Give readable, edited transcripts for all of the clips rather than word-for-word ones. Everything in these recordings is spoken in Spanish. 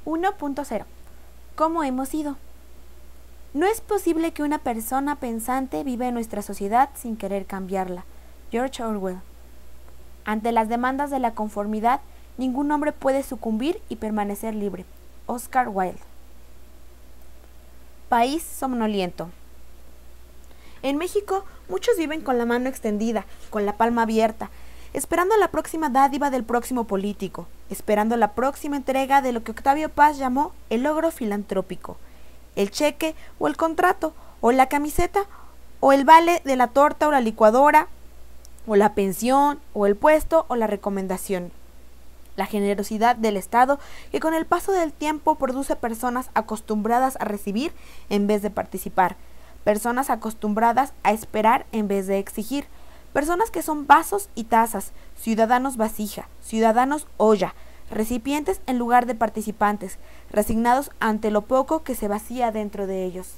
1.0. ¿Cómo hemos ido? No es posible que una persona pensante viva en nuestra sociedad sin querer cambiarla. George Orwell. Ante las demandas de la conformidad, ningún hombre puede sucumbir y permanecer libre. Oscar Wilde. País somnoliento. En México, muchos viven con la mano extendida, con la palma abierta, esperando la próxima dádiva del próximo político, esperando la próxima entrega de lo que Octavio Paz llamó el logro filantrópico, el cheque o el contrato, o la camiseta, o el vale de la torta o la licuadora, o la pensión, o el puesto, o la recomendación. La generosidad del Estado que con el paso del tiempo produce personas acostumbradas a recibir en vez de participar, personas acostumbradas a esperar en vez de exigir, personas que son vasos y tazas, ciudadanos vasija, ciudadanos olla, recipientes en lugar de participantes, resignados ante lo poco que se vacía dentro de ellos.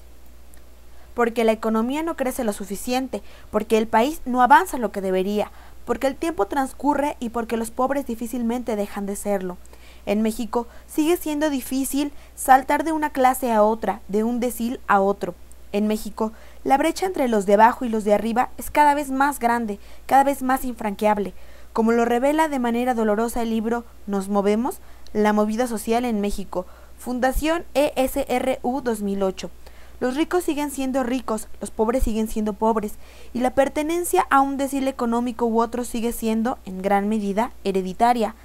Porque la economía no crece lo suficiente, porque el país no avanza lo que debería, porque el tiempo transcurre y porque los pobres difícilmente dejan de serlo. En México sigue siendo difícil saltar de una clase a otra, de un decil a otro. En México, la brecha entre los de abajo y los de arriba es cada vez más grande, cada vez más infranqueable. Como lo revela de manera dolorosa el libro Nos movemos, la movida social en México, Fundación ESRU 2008. Los ricos siguen siendo ricos, los pobres siguen siendo pobres, y la pertenencia a un decil económico u otro sigue siendo, en gran medida, hereditaria.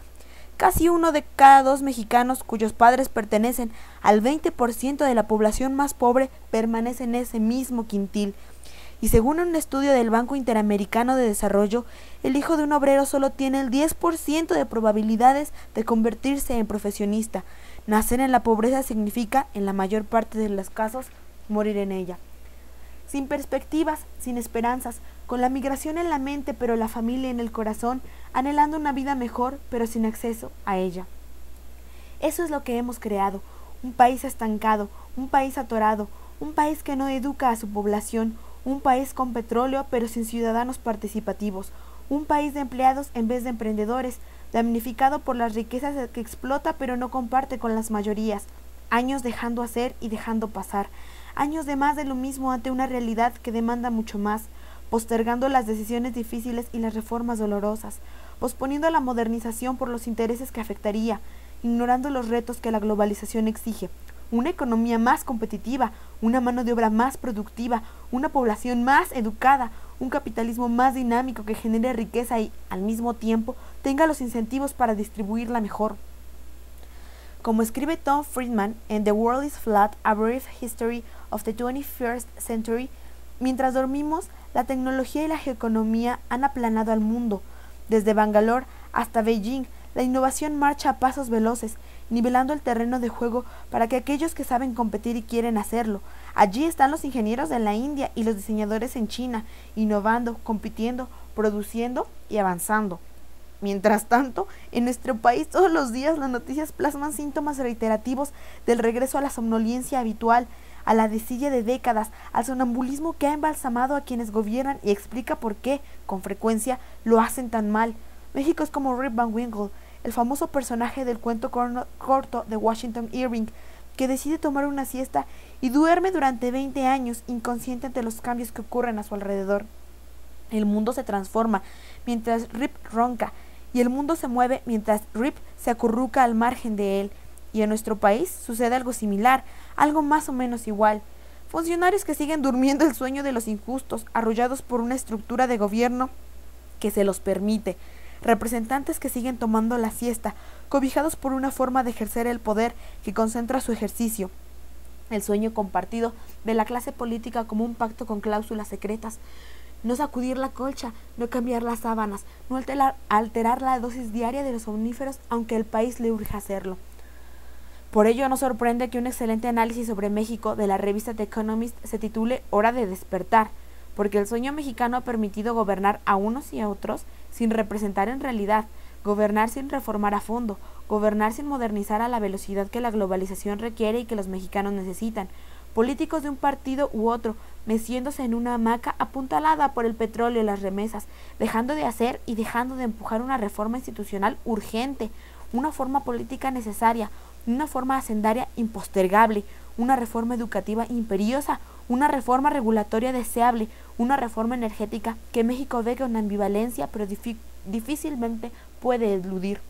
Casi 1 de cada 2 mexicanos cuyos padres pertenecen al 20% de la población más pobre permanece en ese mismo quintil. Y según un estudio del Banco Interamericano de Desarrollo, el hijo de un obrero solo tiene el 10% de probabilidades de convertirse en profesionista. Nacer en la pobreza significa, en la mayor parte de los casos, morir en ella. Sin perspectivas, sin esperanzas, con la migración en la mente pero la familia en el corazón, anhelando una vida mejor pero sin acceso a ella. Eso es lo que hemos creado, un país estancado, un país atorado, un país que no educa a su población, un país con petróleo pero sin ciudadanos participativos, un país de empleados en vez de emprendedores, damnificado por las riquezas que explota pero no comparte con las mayorías, años dejando hacer y dejando pasar, años de más de lo mismo ante una realidad que demanda mucho más, postergando las decisiones difíciles y las reformas dolorosas, posponiendo la modernización por los intereses que afectaría, ignorando los retos que la globalización exige, una economía más competitiva, una mano de obra más productiva, una población más educada, un capitalismo más dinámico que genere riqueza y, al mismo tiempo, tenga los incentivos para distribuirla mejor. Como escribe Tom Friedman en The World is Flat, A Brief History of the 21st Century, mientras dormimos, la tecnología y la geoeconomía han aplanado al mundo. Desde Bangalore hasta Beijing, la innovación marcha a pasos veloces, nivelando el terreno de juego para que aquellos que saben competir y quieren hacerlo. Allí están los ingenieros de la India y los diseñadores en China, innovando, compitiendo, produciendo y avanzando. Mientras tanto, en nuestro país todos los días las noticias plasman síntomas reiterativos del regreso a la somnolencia habitual, a la desilla de décadas, al sonambulismo que ha embalsamado a quienes gobiernan y explica por qué, con frecuencia, lo hacen tan mal. México es como Rip Van Winkle, el famoso personaje del cuento corto de Washington Irving, que decide tomar una siesta y duerme durante 20 años, inconsciente ante los cambios que ocurren a su alrededor. El mundo se transforma mientras Rip ronca, y el mundo se mueve mientras Rip se acurruca al margen de él. Y en nuestro país sucede algo similar, algo más o menos igual. Funcionarios que siguen durmiendo el sueño de los injustos, arrollados por una estructura de gobierno que se los permite. Representantes que siguen tomando la siesta, cobijados por una forma de ejercer el poder que concentra su ejercicio. El sueño compartido de la clase política como un pacto con cláusulas secretas. No sacudir la colcha, no cambiar las sábanas, no alterar la dosis diaria de los somníferos, aunque el país le urge hacerlo. Por ello no sorprende que un excelente análisis sobre México de la revista The Economist se titule Hora de despertar, porque el sueño mexicano ha permitido gobernar a unos y a otros sin representar en realidad, gobernar sin reformar a fondo, gobernar sin modernizar a la velocidad que la globalización requiere y que los mexicanos necesitan, políticos de un partido u otro, meciéndose en una hamaca apuntalada por el petróleo y las remesas, dejando de hacer y dejando de empujar una reforma institucional urgente, una forma política necesaria, de una forma hacendaria impostergable, una reforma educativa imperiosa, una reforma regulatoria deseable, una reforma energética que México ve con ambivalencia, pero difícilmente puede eludir.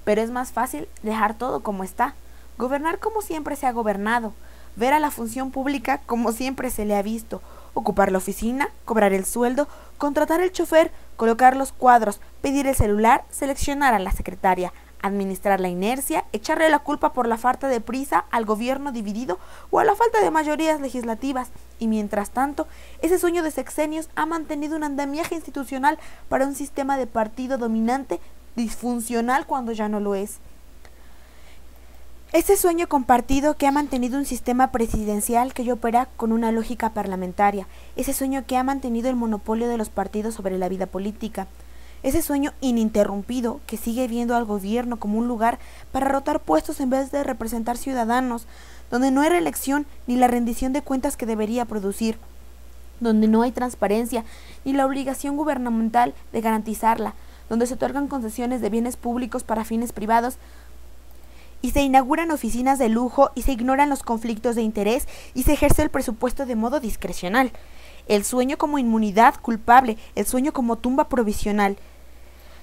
Pero es más fácil dejar todo como está, gobernar como siempre se ha gobernado, ver a la función pública como siempre se le ha visto, ocupar la oficina, cobrar el sueldo, contratar el chofer, colocar los cuadros, pedir el celular, seleccionar a la secretaria, administrar la inercia, echarle la culpa por la falta de prisa al gobierno dividido o a la falta de mayorías legislativas. Y mientras tanto, ese sueño de sexenios ha mantenido un andamiaje institucional para un sistema de partido dominante disfuncional cuando ya no lo es. Ese sueño compartido que ha mantenido un sistema presidencial que opera con una lógica parlamentaria, ese sueño que ha mantenido el monopolio de los partidos sobre la vida política, ese sueño ininterrumpido que sigue viendo al gobierno como un lugar para rotar puestos en vez de representar ciudadanos, donde no hay reelección ni la rendición de cuentas que debería producir, donde no hay transparencia ni la obligación gubernamental de garantizarla, donde se otorgan concesiones de bienes públicos para fines privados y se inauguran oficinas de lujo y se ignoran los conflictos de interés y se ejerce el presupuesto de modo discrecional. El sueño como inmunidad culpable, el sueño como tumba provisional.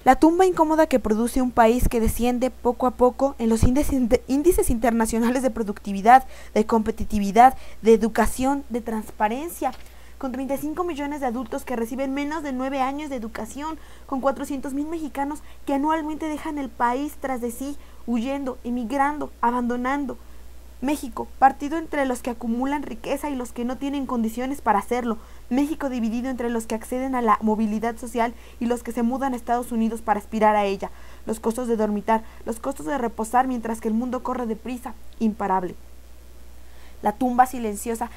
La tumba incómoda que produce un país que desciende poco a poco en los índices internacionales de productividad, de competitividad, de educación, de transparencia, con 35 millones de adultos que reciben menos de 9 años de educación, con 400,000 mexicanos que anualmente dejan el país tras de sí, huyendo, emigrando, abandonando. México, partido entre los que acumulan riqueza y los que no tienen condiciones para hacerlo. México dividido entre los que acceden a la movilidad social y los que se mudan a Estados Unidos para aspirar a ella. Los costos de dormitar, los costos de reposar mientras que el mundo corre deprisa, imparable. La tumba silenciosa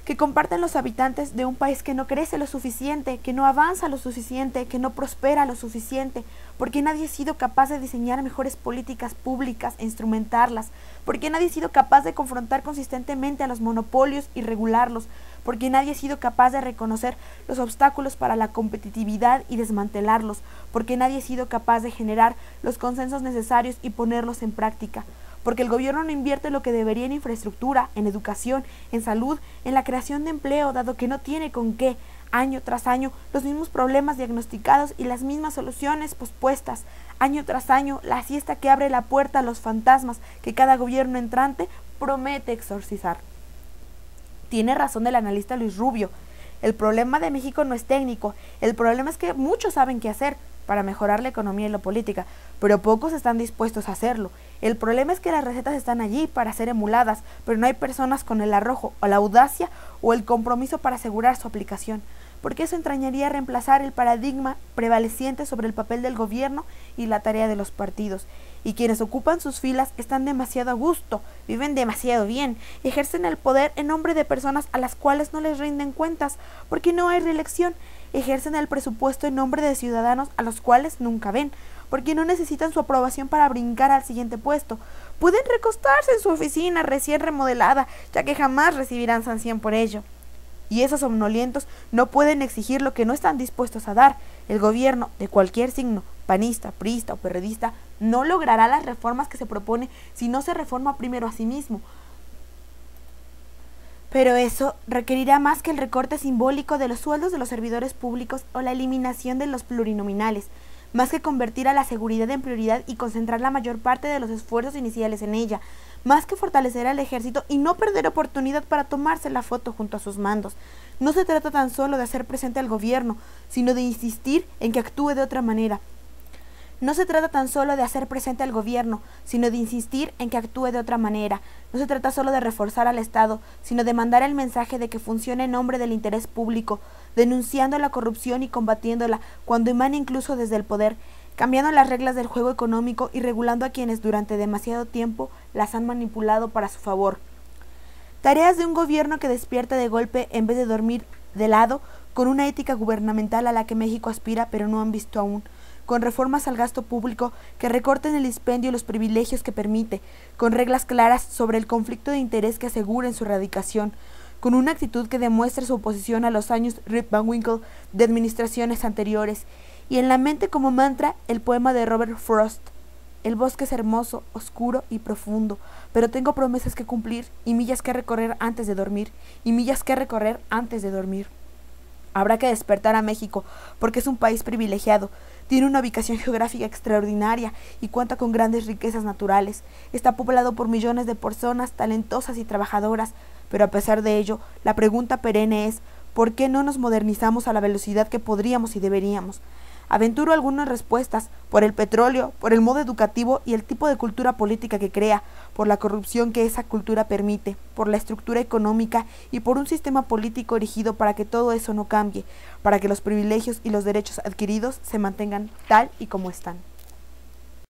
que comparten los habitantes de un país que no crece lo suficiente, que no avanza lo suficiente, que no prospera lo suficiente, porque nadie ha sido capaz de diseñar mejores políticas públicas e instrumentarlas, porque nadie ha sido capaz de confrontar consistentemente a los monopolios y regularlos, porque nadie ha sido capaz de reconocer los obstáculos para la competitividad y desmantelarlos, porque nadie ha sido capaz de generar los consensos necesarios y ponerlos en práctica, porque el gobierno no invierte lo que debería en infraestructura, en educación, en salud, en la creación de empleo, dado que no tiene con qué, año tras año, los mismos problemas diagnosticados y las mismas soluciones pospuestas, año tras año, la siesta que abre la puerta a los fantasmas que cada gobierno entrante promete exorcizar. Tiene razón el analista Luis Rubio, el problema de México no es técnico, el problema es que muchos saben qué hacer para mejorar la economía y la política, pero pocos están dispuestos a hacerlo. El problema es que las recetas están allí para ser emuladas, pero no hay personas con el arrojo o la audacia o el compromiso para asegurar su aplicación, porque eso entrañaría reemplazar el paradigma prevaleciente sobre el papel del gobierno y la tarea de los partidos. Y quienes ocupan sus filas están demasiado a gusto, viven demasiado bien, ejercen el poder en nombre de personas a las cuales no les rinden cuentas, porque no hay reelección, ejercen el presupuesto en nombre de ciudadanos a los cuales nunca ven, porque no necesitan su aprobación para brincar al siguiente puesto. Pueden recostarse en su oficina recién remodelada, ya que jamás recibirán sanción por ello. Y esos somnolientos no pueden exigir lo que no están dispuestos a dar. El gobierno, de cualquier signo, panista, priista o perredista, no logrará las reformas que se propone si no se reforma primero a sí mismo. Pero eso requerirá más que el recorte simbólico de los sueldos de los servidores públicos o la eliminación de los plurinominales, más que convertir a la seguridad en prioridad y concentrar la mayor parte de los esfuerzos iniciales en ella, más que fortalecer al ejército y no perder oportunidad para tomarse la foto junto a sus mandos. No se trata tan solo de hacer presente al gobierno, sino de insistir en que actúe de otra manera. No se trata tan solo de hacer presente al gobierno, sino de insistir en que actúe de otra manera. No se trata solo de reforzar al Estado, sino de mandar el mensaje de que funcione en nombre del interés público, denunciando la corrupción y combatiéndola cuando emana incluso desde el poder, cambiando las reglas del juego económico y regulando a quienes durante demasiado tiempo las han manipulado para su favor. Tareas de un gobierno que despierta de golpe en vez de dormir de lado, con una ética gubernamental a la que México aspira pero no han visto aún, con reformas al gasto público que recorten el dispendio y los privilegios que permite, con reglas claras sobre el conflicto de interés que aseguren su erradicación, con una actitud que demuestre su oposición a los años Rip Van Winkle de administraciones anteriores, y en la mente como mantra el poema de Robert Frost: El bosque es hermoso, oscuro y profundo, pero tengo promesas que cumplir y millas que recorrer antes de dormir, y millas que recorrer antes de dormir. Habrá que despertar a México, porque es un país privilegiado, tiene una ubicación geográfica extraordinaria y cuenta con grandes riquezas naturales. Está poblado por millones de personas talentosas y trabajadoras, pero a pesar de ello, la pregunta perenne es ¿por qué no nos modernizamos a la velocidad que podríamos y deberíamos? Aventuro algunas respuestas: por el petróleo, por el modo educativo y el tipo de cultura política que crea, por la corrupción que esa cultura permite, por la estructura económica y por un sistema político erigido para que todo eso no cambie, para que los privilegios y los derechos adquiridos se mantengan tal y como están.